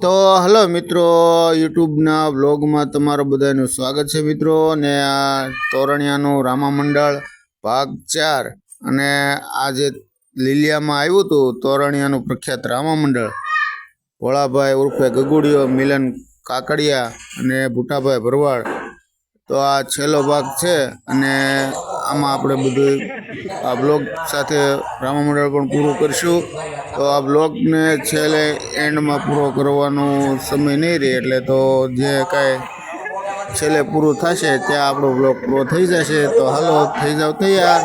તો હલો મિત્રો, યુટ્યુબના વ્લોગમાં તમારું બધાનું સ્વાગત છે મિત્રો. ને આ તોરણિયાનું રામા મંડળ ભાગ 4 અને આજે લીલિયામાં આવ્યું હતું તોરણિયાનું પ્રખ્યાત રામા મંડળ. ભોળાભાઈ ઉર્ફે ગગુડિયો, મિલન કાકડિયા અને ભૂટાભાઈ ભરવાડ. તો આ છેલ્લો ભાગ છે અને આમાં આપણે બધું આ બ્લોગ સાથે રામા મંડળ પણ પૂરું કરીશું. તો આ બ્લોગને છેલ્લે એન્ડમાં પૂરો કરવાનો સમય નહીં રહે, એટલે તો જે કાંઈ છેલ્લે પૂરું થશે ત્યાં આપણો બ્લોગ પૂરો થઈ જશે. તો હાલો, થઈ જાવ તૈયાર.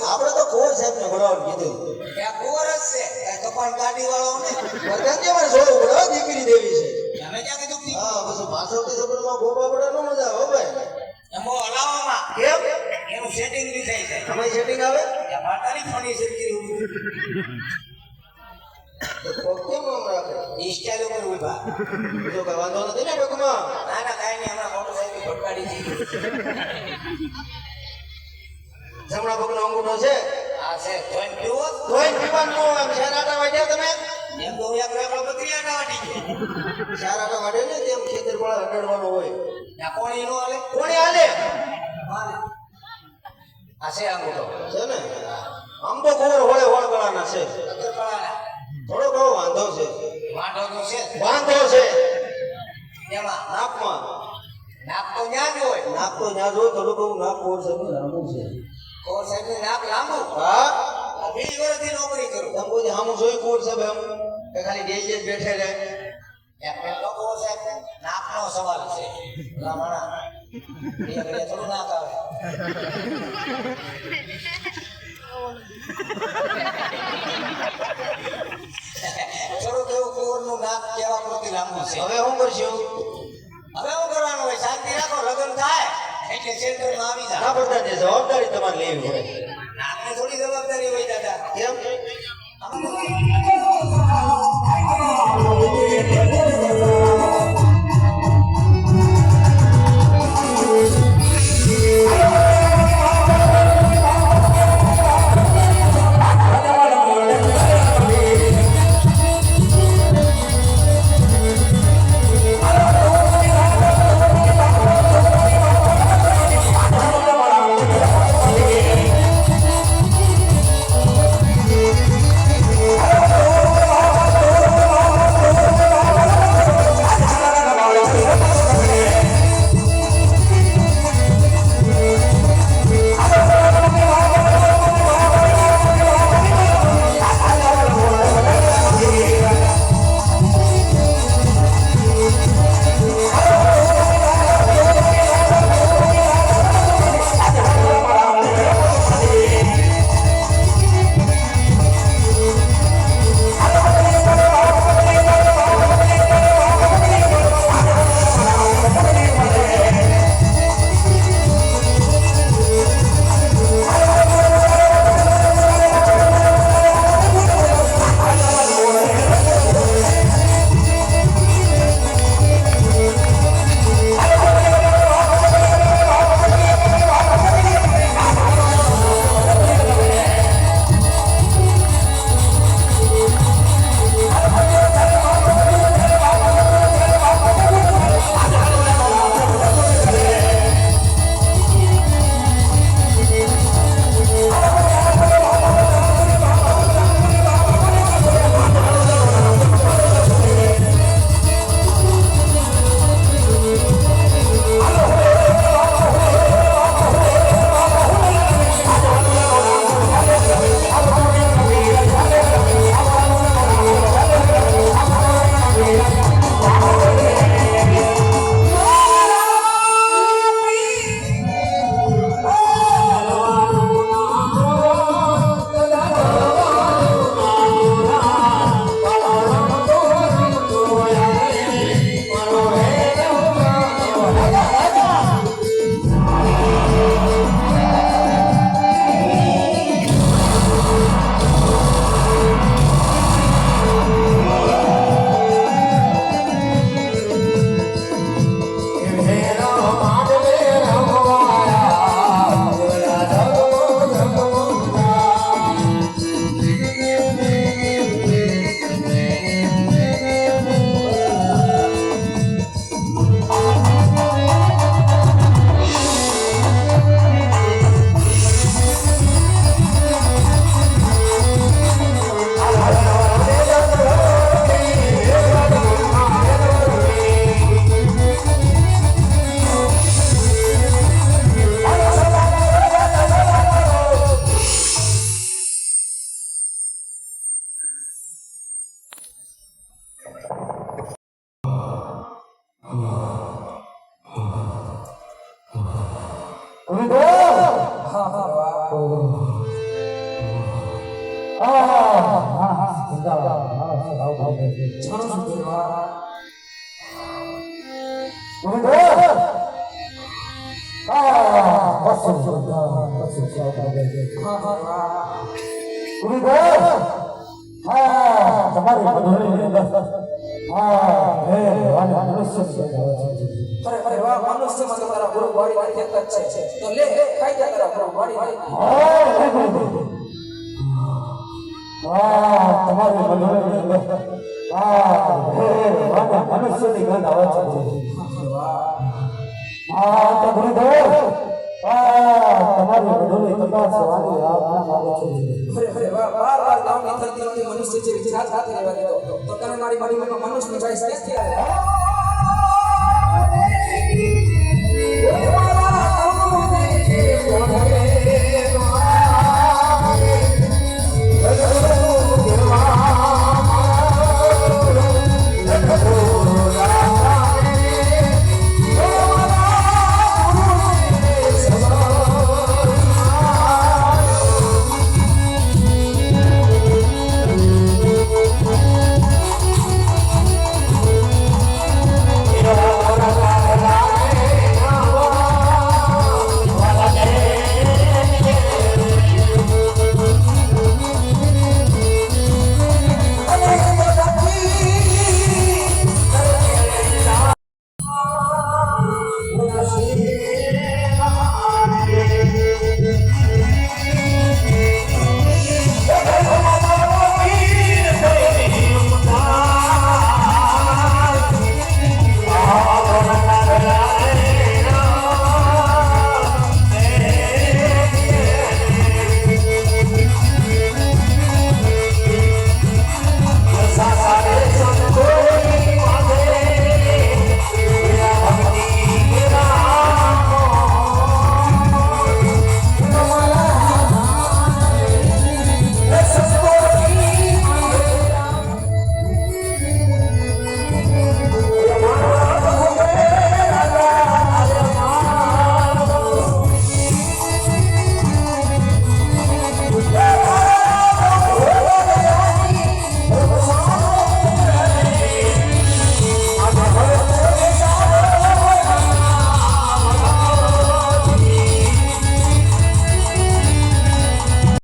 આપણે તો કોર સાહેબ ને બોલાવવાનું કીધું. કોર જ છે કપાળ ગાડી વાળો ને બધા મારે જોડું પડે, દીકરી દેવી છે. અમે ક્યાં કીધું? હા, બસ ભાષાવતી સબરમાં ગોપા પડે નો મજા આવે ભાઈ. એમો હલાવવામાં કેમ એનું સેટિંગ બી થઈ જાય. તમારી સેટિંગ આવે યા માતાની ફોની સરકી ઉભી તો કેમ આમ રાખે ઈ સ્ટાઈલ ઉપર ઉભા જો કઈ વાંધો નથી ને બેકમાં. ના ના કાઈ નહીં, હમણાં મોટરસાઇકલ ફટકાડી દીધી. જમણા પગનો અંગૂઠો છે. હા છે. જોઈન પીવાનું એમ ચાર આટા વાટ્યા તમે? એમ તો એક રેપડો બકરી આટા વાટી ગયો. ચાર આટા વાટે ને તેમ ખેતર વાળા હટાડવાનો હોય. આ કોણી નો હાલે? કોણી હાલે. આ છે અંગૂઠો છે ને. આમ તો કોર હોળે હોળ ગળાના છે. થોડો ઘણો વાંધો છે. વાંધો છે એમાં નાકમાં. નાક તો ન્યા જ હોય. નાક તો ન્યા જ હોય. થોડું ઘણું નાક કોર છે લાંબુ છે. કોર સાહેબ ને નાક લાંબુ? હા, 20 વર્ષથી નોકરી કરું. તમે કોઈ હામું જોઈ કોર સાહેબ એમ કે ખાલી ડેલી જ બેઠે રહે? એમ પેલો કોર સાહેબ નાકનો સવાલ છે. લામણા એ થોડું નાક આવે. થોડું કેવું કોરનું નાક કેવા પ્રતિ લાંબુ છે. હવે શું કરશું? હવે શું કરવાનું હોય? શાંતિ રાખો, લગ્ન થાય એટલે સેન્ટરમાં આવી જાય. ના પડતા તે જવાબદારી તમારે લેવી હોય. નાકને થોડી જવાબદારી હોય દાદા. કેમ? મનુષ્ય છે વિચાર સાથે રહેવા દીધો તો તમે મારી મનુષ્ય ચોઈસ નથી